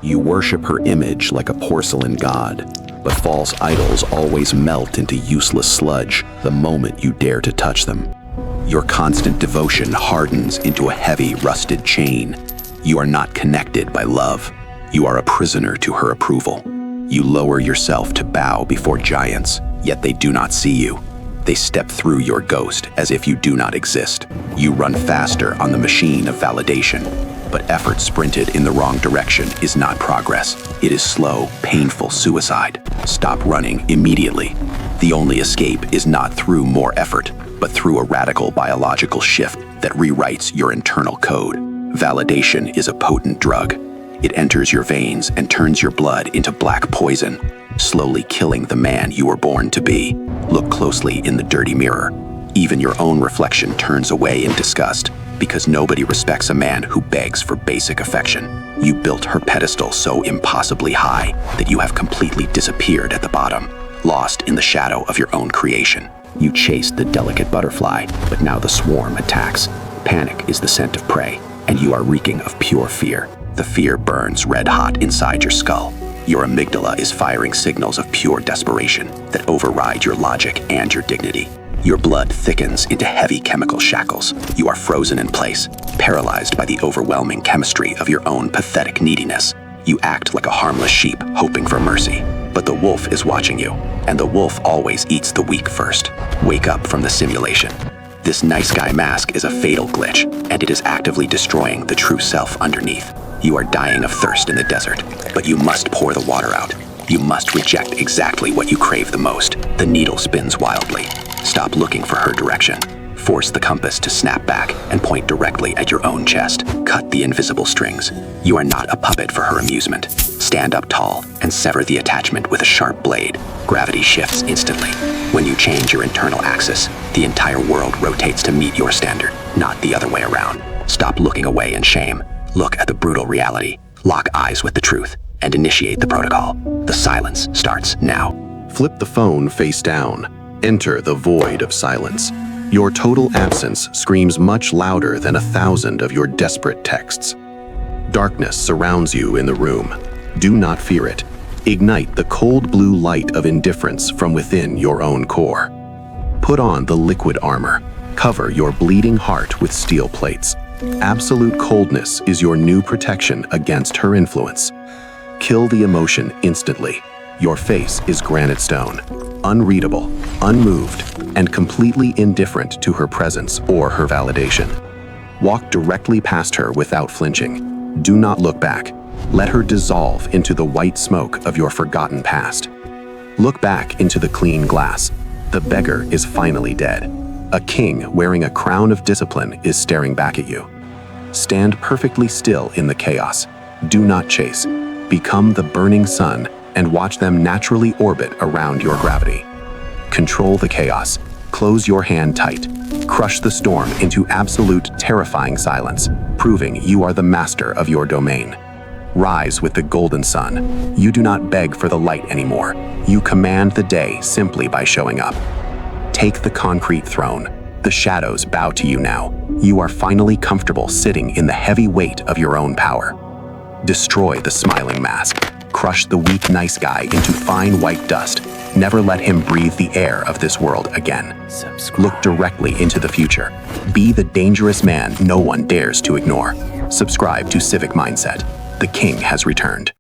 You worship her image like a porcelain god, but false idols always melt into useless sludge the moment you dare to touch them. Your constant devotion hardens into a heavy, rusted chain. You are not connected by love. You are a prisoner to her approval. You lower yourself to bow before giants, yet they do not see you. They step through your ghost as if you do not exist. You run faster on the machine of validation, but effort sprinted in the wrong direction is not progress. It is slow, painful suicide. Stop running immediately. The only escape is not through more effort, but through a radical biological shift that rewrites your internal code. Validation is a potent drug. It enters your veins and turns your blood into black poison, slowly killing the man you were born to be. Look closely in the dirty mirror. Even your own reflection turns away in disgust, because nobody respects a man who begs for basic affection. You built her pedestal so impossibly high that you have completely disappeared at the bottom, lost in the shadow of your own creation. You chased the delicate butterfly, but now the swarm attacks. Panic is the scent of prey, and you are reeking of pure fear. The fear burns red hot inside your skull. Your amygdala is firing signals of pure desperation that override your logic and your dignity. Your blood thickens into heavy chemical shackles. You are frozen in place, paralyzed by the overwhelming chemistry of your own pathetic neediness. You act like a harmless sheep, hoping for mercy. But the wolf is watching you, and the wolf always eats the weak first. Wake up from the simulation. This nice guy mask is a fatal glitch, and it is actively destroying the true self underneath. You are dying of thirst in the desert, but you must pour the water out. You must reject exactly what you crave the most. The needle spins wildly. Stop looking for her direction. Force the compass to snap back and point directly at your own chest. Cut the invisible strings. You are not a puppet for her amusement. Stand up tall and sever the attachment with a sharp blade. Gravity shifts instantly. When you change your internal axis, the entire world rotates to meet your standard, not the other way around. Stop looking away in shame. Look at the brutal reality. Lock eyes with the truth and initiate the protocol. The silence starts now. Flip the phone face down. Enter the void of silence. Your total absence screams much louder than 1,000 of your desperate texts. Darkness surrounds you in the room. Do not fear it. Ignite the cold blue light of indifference from within your own core. Put on the liquid armor. Cover your bleeding heart with steel plates. Absolute coldness is your new protection against her influence. Kill the emotion instantly. Your face is granite stone, unreadable, unmoved, and completely indifferent to her presence or her validation. Walk directly past her without flinching. Do not look back. Let her dissolve into the white smoke of your forgotten past. Look back into the clean glass. The beggar is finally dead. A king wearing a crown of discipline is staring back at you. Stand perfectly still in the chaos. Do not chase. Become the burning sun and watch them naturally orbit around your gravity. Control the chaos. Close your hand tight. Crush the storm into absolute terrifying silence, proving you are the master of your domain. Rise with the golden sun. You do not beg for the light anymore. You command the day simply by showing up. Take the concrete throne. The shadows bow to you now. You are finally comfortable sitting in the heavy weight of your own power. Destroy the smiling mask. Crush the weak nice guy into fine white dust. Never let him breathe the air of this world again. Look directly into the future. Be the dangerous man no one dares to ignore. Subscribe to Civic Mindset. The king has returned.